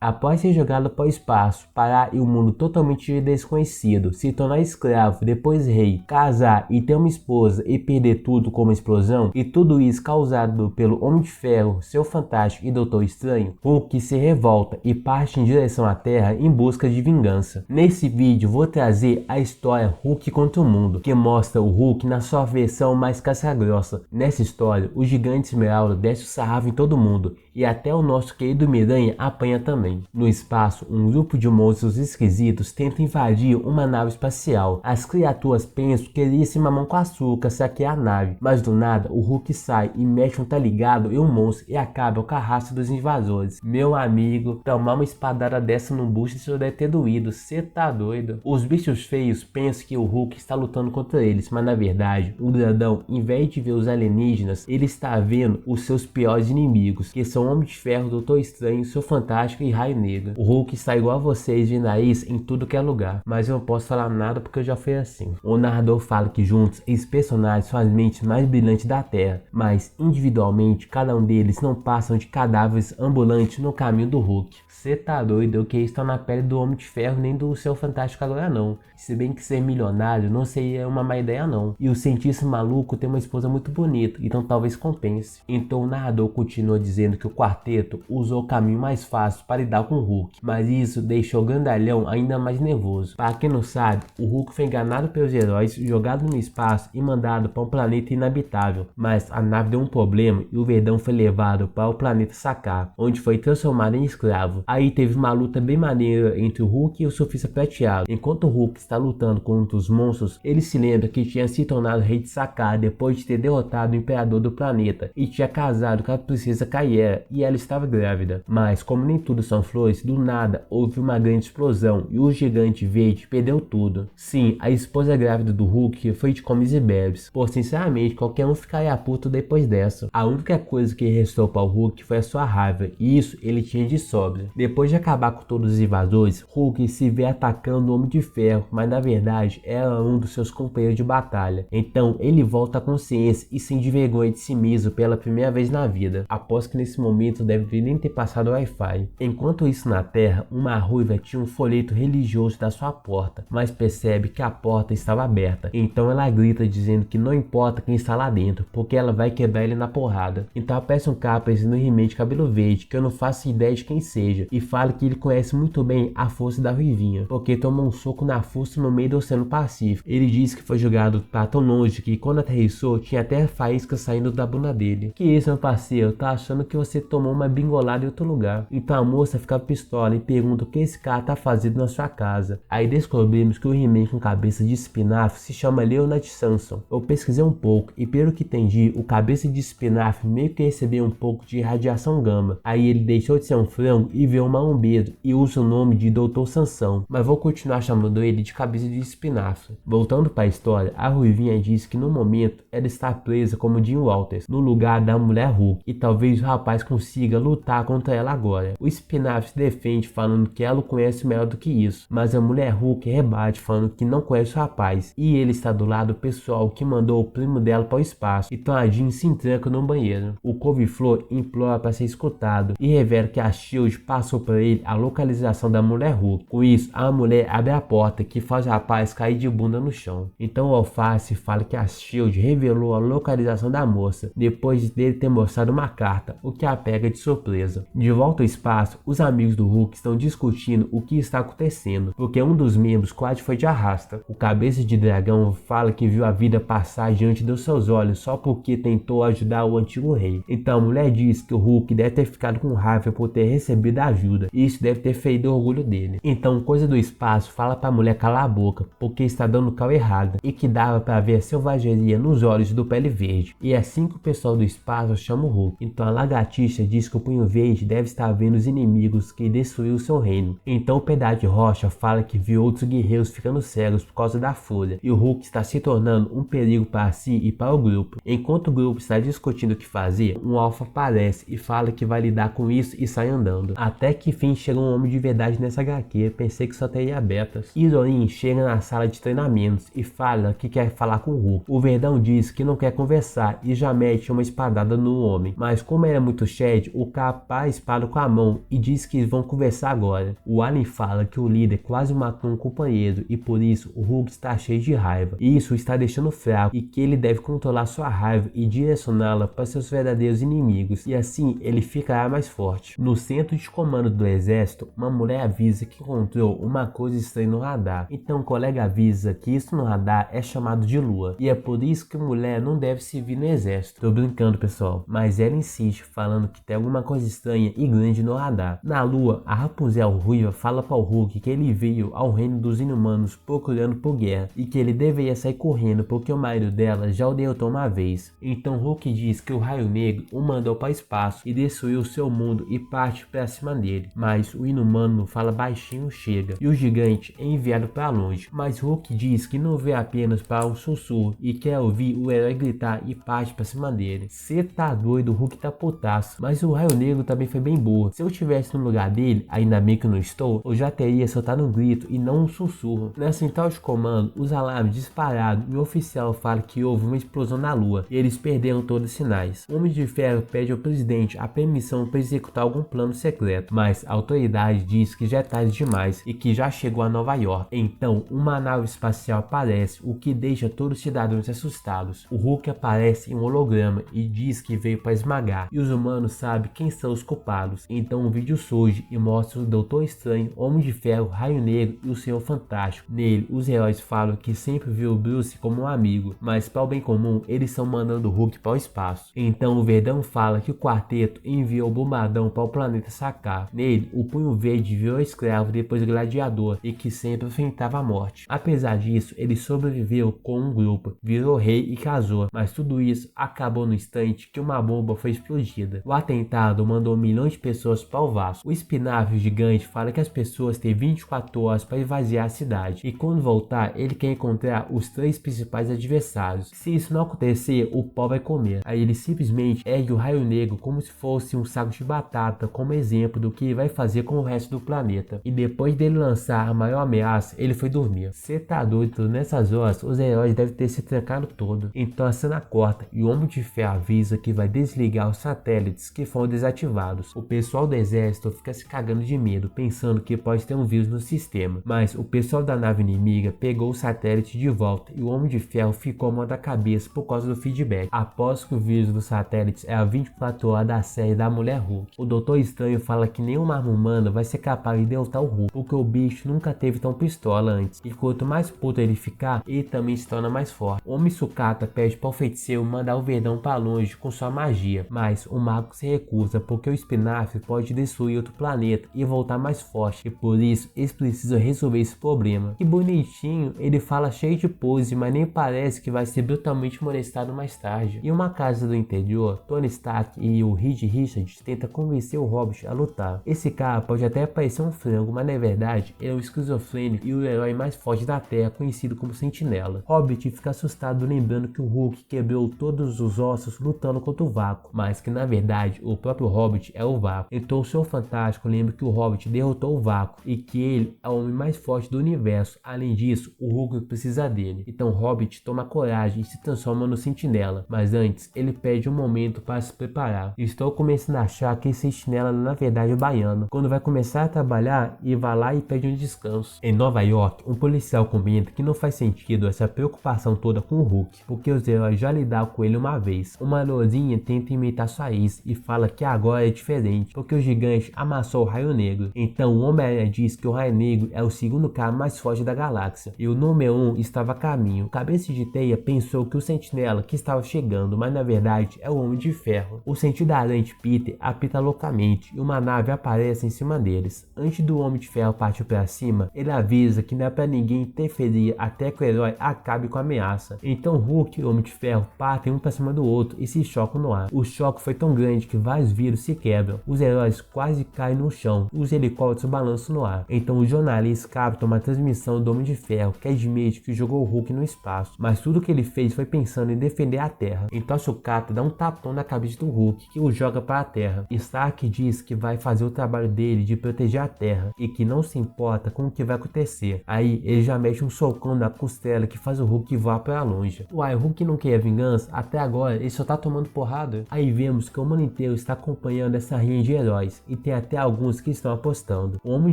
Após ser jogado para o espaço, parar em um mundo totalmente desconhecido, se tornar escravo, depois rei, casar e ter uma esposa e perder tudo com uma explosão, e tudo isso causado pelo Homem de Ferro, Seu Fantástico e Doutor Estranho, Hulk se revolta e parte em direção à Terra em busca de vingança. Nesse vídeo vou trazer a história Hulk contra o Mundo, que mostra o Hulk na sua versão mais casca-grossa. Nessa história, o gigante Esmeralda desce o sarrafo em todo mundo e até o nosso querido Miranha apanha também. No espaço, um grupo de monstros esquisitos tenta invadir uma nave espacial. As criaturas pensam que ele ia se mamão com açúcar saquear a nave, mas do nada o Hulk sai e mete um tá ligado em um monstro e acaba o carrasco dos invasores. Meu amigo, tomar uma espadada dessa no bucho isso deve ter doído, cê tá doido. Os bichos feios pensam que o Hulk está lutando contra eles, mas na verdade o grandão, em vez de ver os alienígenas, ele está vendo os seus piores inimigos, que são Homem de Ferro, Doutor Estranho, Seu Fantástico e Raio Negro. O Hulk está igual a vocês vendo isso em tudo que é lugar, mas eu não posso falar nada porque eu já fui assim. O narrador fala que juntos esses personagens são as mentes mais brilhantes da Terra, mas individualmente cada um deles não passam de cadáveres ambulantes no caminho do Hulk. Cê tá doido, eu que está na pele do Homem de Ferro nem do Seu Fantástico agora não. Se bem que ser milionário não seria uma má ideia não. E o cientista maluco tem uma esposa muito bonita, então talvez compense. Então o narrador continua dizendo que o quarteto usou o caminho mais fácil para lidar com o Hulk, mas isso deixou o grandalhão ainda mais nervoso. Para quem não sabe, o Hulk foi enganado pelos heróis, jogado no espaço e mandado para um planeta inabitável, mas a nave deu um problema e o Verdão foi levado para o planeta Sakaar, onde foi transformado em escravo. Aí teve uma luta bem maneira entre o Hulk e o Surfista Prateado. Enquanto o Hulk está lutando contra os monstros, ele se lembra que tinha se tornado rei de Sakaar depois de ter derrotado o imperador do planeta e tinha casado com a princesa Kaera e ela estava grávida. Mas como nem tudo são flores, do nada houve uma grande explosão e o gigante verde perdeu tudo. Sim, a esposa grávida do Hulk foi de comes e bebes, por sinceramente qualquer um ficaria puto depois dessa. A única coisa que restou para o Hulk foi a sua raiva, e isso ele tinha de sobra. Depois de acabar com todos os invasores, Hulk se vê atacando o Homem de Ferro, mas na verdade era um dos seus companheiros de batalha. Então ele volta à consciência e sente vergonha de si mesmo pela primeira vez na vida. Após que nesse momento deve nem ter passado o Wi-Fi. Enquanto isso na Terra, uma ruiva tinha um folheto religioso da sua porta, mas percebe que a porta estava aberta. Então ela grita dizendo que não importa quem está lá dentro, porque ela vai quebrar ele na porrada. Então aparece um cara parecendo um He-Man de cabelo verde, que eu não faço ideia de quem seja, e fala que ele conhece muito bem a força da ruivinha, porque tomou um soco na força no meio do Oceano Pacífico. Ele disse que foi jogado para tão longe que quando aterrissou tinha até faísca saindo da bunda dele. Que isso, meu parceiro, tá achando que você tomou uma bingolada em outro lugar? Então a moça fica pistola e pergunta o que esse cara tá fazendo na sua casa. Aí descobrimos que o He-Man com cabeça de espinafre se chama Leonard Samson. Eu pesquisei um pouco e pelo que entendi, o cabeça de espinafre meio que recebeu um pouco de radiação gama. Aí ele deixou de ser um frango e virou um marombeiro e usa o nome de Doutor Sansão, mas vou continuar chamando ele de cabeça de espinafre. Voltando para a história, a ruivinha diz que no momento ela está presa como Jim Walters, no lugar da mulher Hulk, e talvez o rapaz consiga lutar contra ela agora. O espinafre se defende falando que ela o conhece melhor do que isso, mas a mulher Hulk rebate falando que não conhece o rapaz, e ele está do lado do pessoal que mandou o primo dela para o espaço, então a Jean se entranca no banheiro. O Couve-Flor implora para ser escutado e revela que a SHIELD passou para ele a localização da mulher Hulk. Com isso, a mulher abre a porta que faz o rapaz cair de bunda no chão. Então o Alface fala que a SHIELD revelou a localização da moça, depois dele ter mostrado uma carta, o que a pega de surpresa. De volta ao espaço, os amigos do Hulk estão discutindo o que está acontecendo, porque um dos membros quase foi de arrasta. O cabeça de dragão fala que viu a vida passar diante dos seus olhos só porque tentou ajudar o antigo rei. Então a mulher diz que o Hulk deve ter ficado com raiva por ter recebido ajuda, e isso deve ter ferido o orgulho dele. Então Coisa do Espaço fala pra mulher calar a boca, porque está dando cal errada, e que dava pra ver a selvageria nos olhos do Pele Verde. E é assim que o pessoal do espaço chama o Hulk. Então a lagartixa diz que o Punho Verde deve estar vendo os inimigos que destruiu seu reino. Então o Pedaço de Rocha fala que viu outros guerreiros ficando cegos por causa da folha, e o Hulk está se tornando um perigo para si e para o grupo. Enquanto o grupo está discutindo o que fazer, um Alpha aparece e fala que vai lidar com isso e sai andando. Até que fim chega um homem de verdade nessa HQ, pensei que só teria betas. Iroin chega na sala de treinamentos e fala que quer falar com o Hulk. O Verdão diz que não quer conversar e já mete uma espadada no homem, mas como ele é muito shed, o cara para a espada com a mão e diz diz que vão conversar agora. O Alien fala que o líder quase matou um companheiro e por isso o Hulk está cheio de raiva. E isso está deixando fraco e que ele deve controlar sua raiva e direcioná-la para seus verdadeiros inimigos. E assim ele ficará mais forte. No centro de comando do exército, uma mulher avisa que encontrou uma coisa estranha no radar. Então o colega avisa que isso no radar é chamado de lua. E é por isso que a mulher não deve servir no exército. Tô brincando, pessoal, mas ela insiste falando que tem alguma coisa estranha e grande no radar. Na lua, a Rapunzel ruiva fala para o Hulk que ele veio ao reino dos inumanos procurando por guerra e que ele deveria sair correndo porque o marido dela já o derrotou uma vez. Então Hulk diz que o Raio Negro o mandou para o espaço e destruiu seu mundo e parte para cima dele. Mas o inumano fala baixinho chega e o gigante é enviado para longe. Mas Hulk diz que não vê apenas para o sussurro e quer ouvir o herói gritar e parte para cima dele. Cê tá doido, o Hulk tá putaço. Mas o Raio Negro também foi bem boa. Se eu tivesse no lugar dele, ainda bem que eu não estou, eu já teria soltado um grito e não um sussurro. Na central de comando, os alarmes dispararam e o oficial fala que houve uma explosão na lua e eles perderam todos os sinais. O Homem de Ferro pede ao presidente a permissão para executar algum plano secreto, mas a autoridade diz que já é tarde demais e que já chegou a Nova York. Então, uma nave espacial aparece, o que deixa todos os cidadãos assustados. O Hulk aparece em um holograma e diz que veio para esmagar, e os humanos sabem quem são os culpados. Então o vídeo surge e mostra o Doutor Estranho, Homem de Ferro, Raio Negro e o Senhor Fantástico. Nele, os heróis falam que sempre viu o Bruce como um amigo, mas para o bem comum, eles estão mandando o Hulk para o espaço. Então o Verdão fala que o quarteto enviou o Bombadão para o planeta Sakaar. Nele, o Punho Verde virou escravo depois gladiador e que sempre enfrentava a morte. Apesar disso, ele sobreviveu com um grupo, virou rei e casou, mas tudo isso acabou no instante que uma bomba foi explodida. O atentado mandou milhões de pessoas para o Vasco. O espinafre gigante fala que as pessoas têm 24 horas para esvaziar a cidade e quando voltar ele quer encontrar os 3 principais adversários. Se isso não acontecer, o pau vai comer. Aí ele simplesmente ergue o Raio Negro como se fosse um saco de batata como exemplo do que ele vai fazer com o resto do planeta. E depois dele lançar a maior ameaça, ele foi dormir. Cê tá doido, nessas horas os heróis devem ter se trancado todo. Então a cena corta e o Homem de Ferro avisa que vai desligar os satélites que foram desativados. O pessoal do exército fica se cagando de medo, pensando que pode ter um vírus no sistema. Mas o pessoal da nave inimiga pegou o satélite de volta e o Homem de Ferro ficou mal da cabeça por causa do feedback. Após que o vírus dos satélites é a 24 horas da série da Mulher Hulk. O Doutor Estranho fala que nenhuma arma humana vai ser capaz de derrotar o Hulk, porque o bicho nunca teve tão pistola antes. E quanto mais puto ele ficar, ele também se torna mais forte. O Homem Sucata pede para o feiticeiro mandar o Verdão para longe com sua magia, mas o mago se recusa porque o espinafre pode destruir outro planeta e voltar mais forte, e por isso eles precisam resolver esse problema. Que bonitinho, ele fala cheio de pose, mas nem parece que vai ser brutalmente molestado mais tarde. Em uma casa do interior, Tony Stark e o Reed Richards tentam convencer o Hobbit a lutar. Esse cara pode até parecer um frango, mas na verdade ele é um esquizofrênico e o herói mais forte da Terra, conhecido como Sentinela. Hobbit fica assustado lembrando que o Hulk quebrou todos os ossos lutando contra o Vácuo, mas que na verdade o próprio Hobbit é o Vácuo. Então o Senhor Fantástico lembra que o Hobbit derrotou o Vácuo e que ele é o homem mais forte do universo. Além disso, o Hulk precisa dele. Então Hobbit toma coragem e se transforma no Sentinela, mas antes ele pede um momento para se preparar. Estou começando a achar que esse Sentinela na verdade é o baiano. Quando vai começar a trabalhar, ele vai lá e pede um descanso. Em Nova York, um policial comenta que não faz sentido essa preocupação toda com o Hulk, porque os heróis já lidaram com ele uma vez. Uma loirinha tenta imitar sua ex e fala que agora é diferente, porque o gigante amassou o Raio Negro. Então o Homem-Aranha diz que o Raio Negro é o segundo cara mais forte da galáxia e o número 1 estava a caminho. Cabeça de Teia pensou que o Sentinela que estava chegando, mas na verdade é o Homem de Ferro. O sentido aranha de Peter apita loucamente e uma nave aparece em cima deles. Antes do Homem de Ferro partir para cima, ele avisa que não é para ninguém interferir até que o herói acabe com a ameaça. Então Hulk e o Homem de Ferro partem um para cima do outro e se chocam no ar. O choque foi tão grande que vários vidros se quebram. Os heróis quase caem no chão. Os helicópteros balançam no ar. Então os jornalistas captam uma transmissão do Homem de Ferro que admite que jogou o Hulk no espaço, mas tudo que ele fez foi pensando em defender a Terra. Então a Sucata dá um tapão na cabeça do Hulk que o joga para a Terra. Stark diz que vai fazer o trabalho dele de proteger a Terra e que não se importa com o que vai acontecer. Aí ele já mete um socão na costela que faz o Hulk voar para longe. Uai, o Hulk não quer vingança? Até agora ele só tá tomando porrada. Aí vemos que o mundo inteiro está acompanhando essa rinha de heróis e tem até alguns que estão apostando. O Homem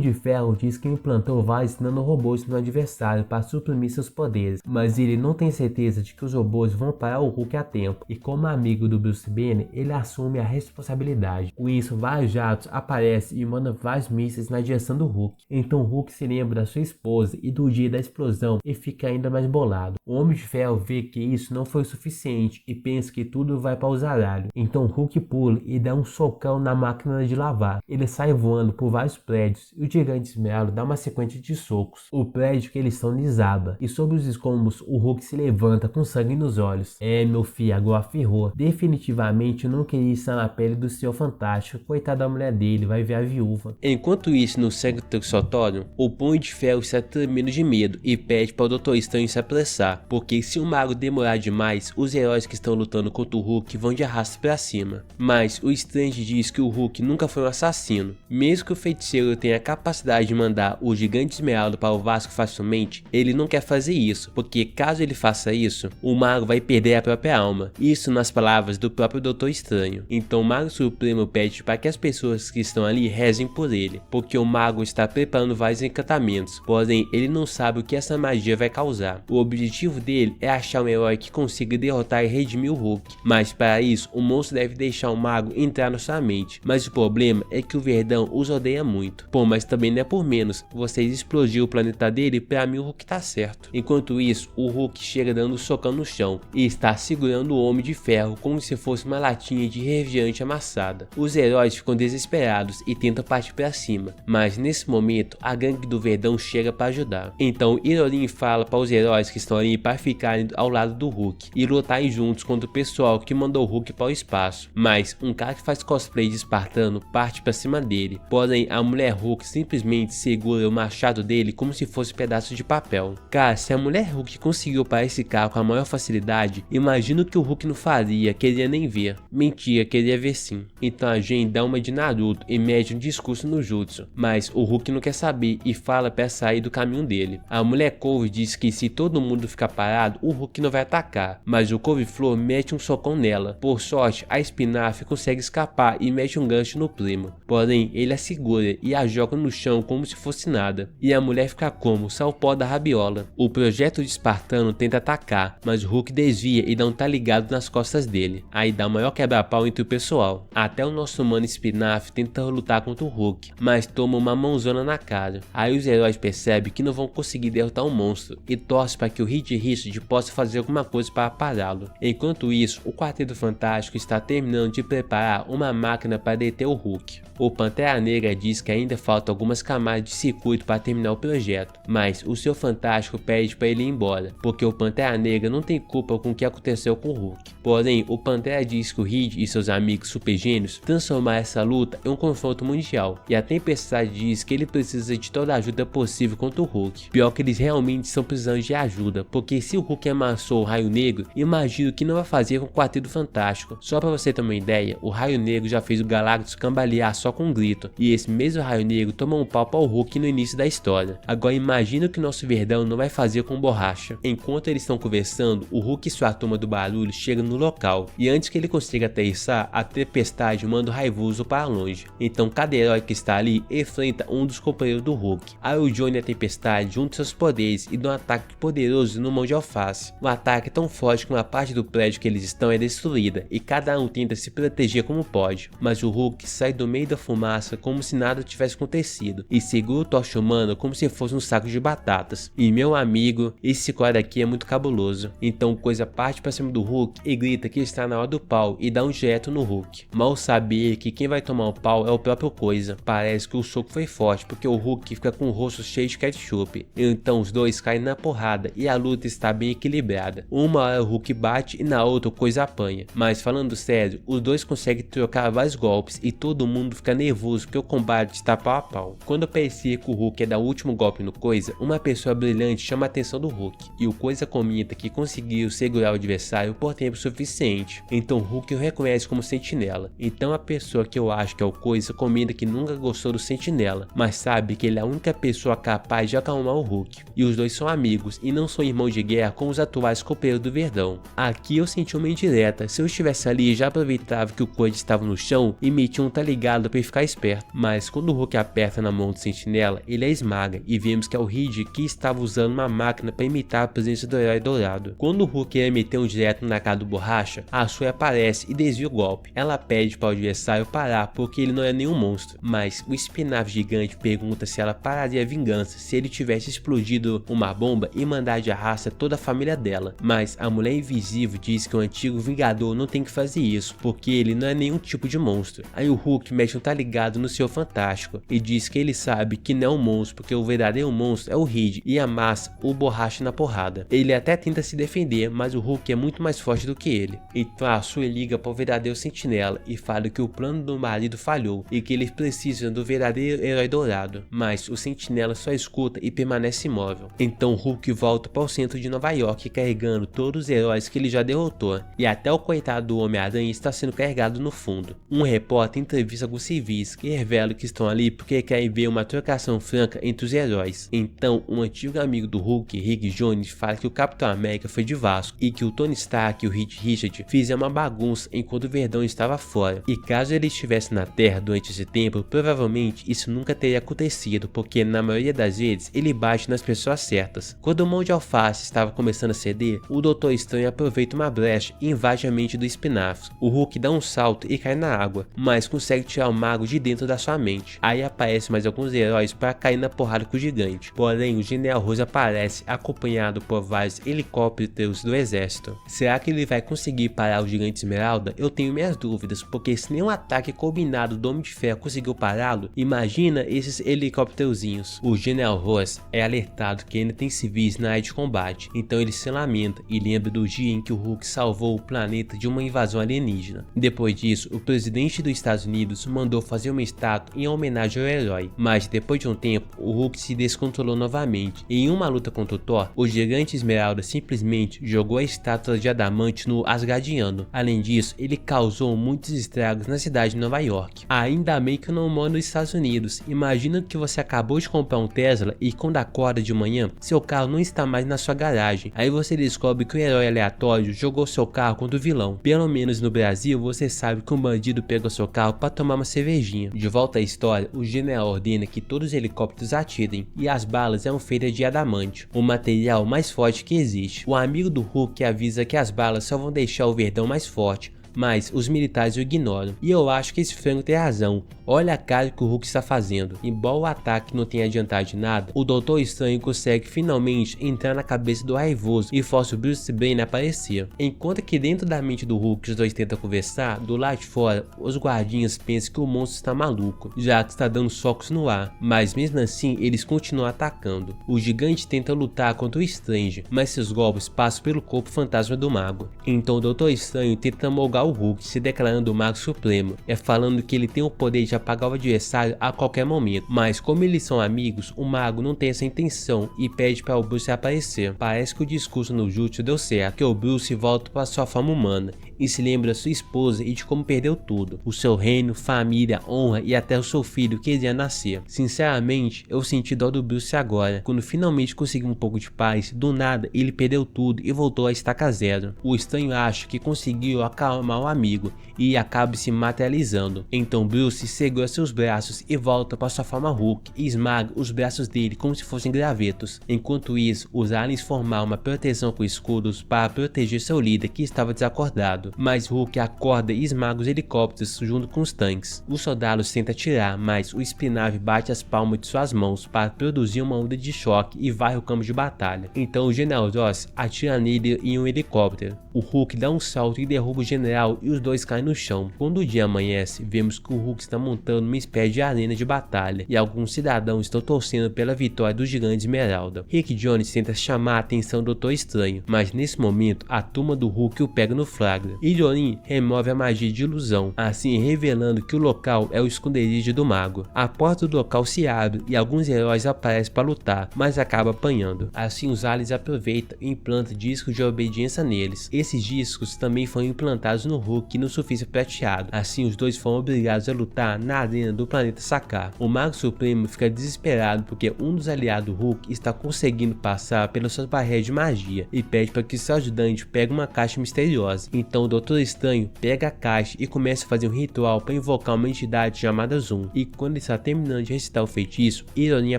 de Ferro diz que implantou vários nanorobôs no adversário para suprimir seus poderes, mas ele não tem certeza de que os robôs vão parar o Hulk a tempo, e como amigo do Bruce Banner, ele assume a responsabilidade. Com isso, vários jatos aparecem e mandam vários mísseis na direção do Hulk. Então o Hulk se lembra da sua esposa e do dia da explosão e fica ainda mais bolado. O Homem de Ferro vê que isso não foi o suficiente e pensa que tudo vai para o zaralho. Então o Hulk pula e dá um socão na máquina de lavar. Ele sai voando por vários prédios e o Gigante Esmeralda dá uma sequência de socos. O prédio que eles estão desaba e sobre os escombros o Hulk se levanta com sangue nos olhos. Meu filho, agora ferrou. Definitivamente não queria estar na pele do Senhor Fantástico. Coitada da mulher dele, vai ver a viúva. Enquanto isso, no Secret Toxotório, o Punho de Ferro está tremendo de medo e pede para o Doutor Estranho se apressar, porque se o mago demorar demais, os heróis que estão lutando contra o Hulk vão de arrasto para cima. Mas o Strange diz que o Hulk nunca foi um assassino. Mesmo que o feiticeiro tenha a capacidade de mandar o Gigante Esmeralda para o Vasco facilmente, ele não quer fazer isso, porque caso ele faça isso, o mago vai perder a própria alma. Isso nas palavras do próprio Doutor Estranho. Então o Mago Supremo pede para que as pessoas que estão ali rezem por ele, porque o mago está preparando vários encantamentos, porém ele não sabe o que essa magia vai causar. O objetivo dele é achar um herói que consiga derrotar e redimir o Hulk, mas para isso o monstro deve deixar o mago entrar na sua mente. Mas o problema é que o Verdão os odeia muito. Pô, mas também não é por menos, vocês explodiram o planeta dele, pra mim o Hulk tá certo. Enquanto isso, o Hulk chega dando um socão no chão e está segurando o Homem de Ferro como se fosse uma latinha de refrigerante amassada. Os heróis ficam desesperados e tentam partir para cima, mas nesse momento a gangue do Verdão chega para ajudar. Então Irorin fala para os heróis que estão ali para ficarem ao lado do Hulk e lutarem juntos contra o pessoal que mandou o Hulk para o espaço. Mas um cara que faz cosplay de espartano parte para cima dele, porém a mulher Hulk simplesmente segura o machado dele como se fosse um pedaço de papel. Cara, se a mulher Hulk conseguiu parar esse cara com a maior facilidade, imagino que o Hulk não faria, queria nem ver. Mentira, queria ver sim. Então a Jen dá uma de Naruto e mede um discurso no jutsu, mas o Hulk não quer saber e fala para sair do caminho dele. A mulher Couve diz que se todo mundo ficar parado, o Hulk não vai atacar, mas o Couve-Flor mete um socão nela. Por sorte, a Espinafre consegue escapar e mete um gancho no primo, porém ele a segura e a joga no chão como se fosse nada, e a mulher fica como salpó da rabiola. O projeto de espartano tenta atacar, mas o Hulk desvia e dá um tá ligado nas costas dele. Aí dá o maior quebra-pau entre o pessoal. Até o nosso mano Espinafre tenta lutar contra o Hulk, mas toma uma mãozona na cara. Aí os heróis percebem que não vão conseguir derrotar o monstro e torcem para que o Reed Richards possa fazer alguma coisa para pará-lo. Enquanto isso, o Quarteto Fantástico está terminando de preparar uma máquina para deter o Hulk. O Pantera Negra diz que ainda faltam algumas camadas de circuito para terminar o projeto, mas o Senhor Fantástico pede para ele ir embora, porque o Pantera Negra não tem culpa com o que aconteceu com o Hulk. Porém, o Pantera diz que o Reed e seus amigos super gênios transformar essa luta em um confronto mundial, e a Tempestade diz que ele precisa de toda a ajuda possível contra o Hulk. Pior que eles realmente estão precisando de ajuda, porque se o Hulk amassou o Raio Negro, imagino que não vai fazer com o Quarteto Fantástico. Só para você ter uma ideia, o Raio Negro já fez o Galactus cambalear só com um grito, e esse mesmo Raio Negro tomou um pau ao Hulk no início da história. Agora imagina que o nosso Verdão não vai fazer com Borracha. Enquanto eles estão conversando, o Hulk e sua turma do barulho chegam no local, e antes que ele consiga aterrissar, a Tempestade manda o Raivoso para longe. Então cada herói que está ali enfrenta um dos companheiros do Hulk. Aí o Johnny e a Tempestade juntam seus poderes e dão um ataque poderoso no Mão de Alface. Um ataque tão forte que uma parte do prédio que eles estão é destruída, e cada um tenta se proteger como pode, mas o Hulk sai do meio da fumaça como se nada tivesse acontecido e segura o Tocha Humana como se fosse um saco de batatas. E meu amigo, esse quadro aqui é muito cabuloso. Então Coisa parte pra cima do Hulk e grita que está na hora do pau e dá um direto no Hulk. Mal saber que quem vai tomar o pau é o próprio Coisa. Parece que o soco foi forte porque o Hulk fica com o rosto cheio de ketchup. Então os dois caem na porrada e a luta está bem equilibrada. Uma hora o Hulk bate e na outra o Coisa apanha. Mas falando sério, os dois conseguem trocar vários golpes e todo mundo fica nervoso porque o combate está pau a pau. Quando parecia que o Hulk ia dar o último golpe no Coisa, uma pessoa brilhante chama a atenção do Hulk, e o Coisa comenta que conseguiu segurar o adversário por tempo suficiente. Então o Hulk o reconhece como Sentinela. Então a pessoa que eu acho que é o Coisa comenta que nunca gostou do Sentinela, mas sabe que ele é a única pessoa capaz de acalmar o Hulk. E os dois são amigos e não são irmãos de guerra como os atuais companheiros do Verdão. Aqui eu senti uma indireta. Se eu estivesse ali, já aproveitava que o Coisa estava no chão e metia um tá ligado nada para ele ficar esperto. Mas quando o Hulk aperta na mão do Sentinela, ele a esmaga e vemos que é o Reed que estava usando uma máquina para imitar a presença do herói dourado. Quando o Hulk ia meter um direto na cara do Borracha, a Sui aparece e desvia o golpe. Ela pede para o adversário parar porque ele não é nenhum monstro, mas o espinafre gigante pergunta se ela pararia a vingança se ele tivesse explodido uma bomba e mandar de arrasta toda a família dela. Mas a Mulher Invisível diz que o antigo Vingador não tem que fazer isso, porque ele não é nenhum tipo de monstro. Aí o Hulk mete um tá ligado no Senhor Fantástico e diz que ele sabe que não é um monstro, porque o verdadeiro monstro é o Reed, e amassa o Borracha na porrada. Ele até tenta se defender, mas o Hulk é muito mais forte do que ele. Então a Sui liga para o verdadeiro Sentinela e fala que o plano do marido falhou e que eles precisam do verdadeiro herói dourado, mas o Sentinela só escuta e permanece imóvel. Então o Hulk volta para o centro de Nova York carregando todos os heróis que ele já derrotou, e até o coitado do Homem-Aranha está sendo carregado no fundo. Um repórter entrevista alguns civis que revelam que estão ali porque querem ver uma trocação franca entre os heróis. Então um antigo amigo do Hulk, Rick Jones, fala que o Capitão América foi de Vasco e que o Tony Stark e o Reed Richards fizeram uma bagunça enquanto o Verdão estava fora, e caso ele estivesse na Terra durante esse tempo, provavelmente isso nunca teria acontecido, porque na maioria das vezes ele bate nas pessoas certas. Quando o Mão de Alface estava começando a ceder, o Doutor Estranho aproveita uma brecha e invade a mente do espinafre. O Hulk dá um salto e cai na água, mas consegue tirar o mago de dentro da sua mente. Aí aparecem mais alguns heróis para cair na porrada com o gigante. Porém, o General Ross aparece acompanhado por vários helicópteros do exército. Será que ele vai conseguir parar o Gigante Esmeralda? Eu tenho minhas dúvidas, porque se nenhum ataque combinado do Homem de Ferro conseguiu pará-lo, imagina esses helicópterozinhos. O General Ross é alertado que ainda tem civis na área de combate, então ele se lamenta e lembra do dia em que o Hulk salvou o planeta de uma invasão alienígena. Depois disso, o presidente dos Estados Unidos mandou fazer uma estátua em homenagem ao herói, mas depois de um tempo, o Hulk se descontrolou novamente, e em uma luta contra o Thor, o Gigante Esmeralda simplesmente jogou a estátua de adamante no Asgardiano. Além disso, ele causou muitos estragos na cidade de Nova York. Ainda bem que eu não moro nos Estados Unidos. Imagina que você acabou de comprar um Tesla e quando acorda de manhã, seu carro não está mais na sua garagem. Aí você descobre que o herói aleatório jogou seu carro contra o vilão. Pelo menos no Brasil, você sabe que um bandido pegou seu carro para tomar uma cervejinha. De volta à história, o general ordena que todos os helicópteros atirem, e as balas eram feitas de adamante, o material mais forte que existe. O amigo do Hulk avisa que as balas só vão deixar o Verdão mais forte, mas os militares o ignoram. E eu acho que esse frango tem razão. Olha a cara que o Hulk está fazendo. Embora o ataque não tenha adiantado de nada, o Doutor Estranho consegue finalmente entrar na cabeça do raivoso e força o Bruce Banner a aparecer. Enquanto que dentro da mente do Hulk os dois tentam conversar, do lado de fora os guardinhas pensam que o monstro está maluco, já que está dando socos no ar, mas mesmo assim eles continuam atacando. O gigante tenta lutar contra o Strange, mas seus golpes passam pelo corpo fantasma do mago. Então o Doutor Estranho tenta molgar o Hulk, se declarando o Mago Supremo, falando que ele tem o poder de apagar o adversário a qualquer momento, mas como eles são amigos, o mago não tem essa intenção e pede para o Bruce aparecer. Parece que o discurso no Jutsu deu certo, que o Bruce volta para sua forma humana e se lembra sua esposa e de como perdeu tudo, o seu reino, família, honra e até o seu filho que iria nascer. Sinceramente, eu senti dó do Bruce agora, quando finalmente conseguiu um pouco de paz, do nada ele perdeu tudo e voltou a estaca zero. O estranho acha que conseguiu acalmar o amigo e acaba se materializando. Então Bruce segura seus braços e volta para sua forma Hulk e esmaga os braços dele como se fossem gravetos. Enquanto isso, os aliens formaram uma proteção com escudos para proteger seu líder que estava desacordado, mas Hulk acorda e esmaga os helicópteros junto com os tanques. Os soldados tentam atirar, mas o espinafre bate as palmas de suas mãos para produzir uma onda de choque e varre o campo de batalha. Então o General Ross atira nele em um helicóptero. O Hulk dá um salto e derruba o general e os dois caem no chão. Quando o dia amanhece, vemos que o Hulk está montando uma espécie de arena de batalha e alguns cidadãos estão torcendo pela vitória do Gigante Esmeralda. Rick Jones tenta chamar a atenção do Doutor Estranho, mas nesse momento a turma do Hulk o pega no flagra. E Jorin remove a magia de ilusão, assim revelando que o local é o esconderijo do mago. A porta do local se abre e alguns heróis aparecem para lutar, mas acaba apanhando. Assim os aliens aproveitam e implantam discos de obediência neles. Esses discos também foram implantados no Hulk e no Surfista Prateado. Assim os dois foram obrigados a lutar na arena do planeta Sakaar. O Mago Supremo fica desesperado porque um dos aliados do Hulk está conseguindo passar pelas suas barreiras de magia e pede para que seu ajudante pegue uma caixa misteriosa. Então o Doutor Estranho pega a caixa e começa a fazer um ritual para invocar uma entidade chamada Zoom. E quando ele está terminando de recitar o feitiço, Ironia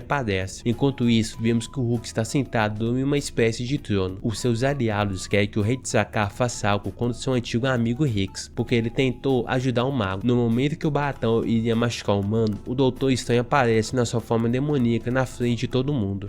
aparece. Enquanto isso, vemos que o Hulk está sentado em uma espécie de trono. Os seus aliados querem que o Rei T'Sakar faça algo contra seu antigo amigo Rex, porque ele tentou ajudar o mago. No momento que o Baratão iria machucar o humano, o Doutor Estranho aparece na sua forma demoníaca na frente de todo mundo.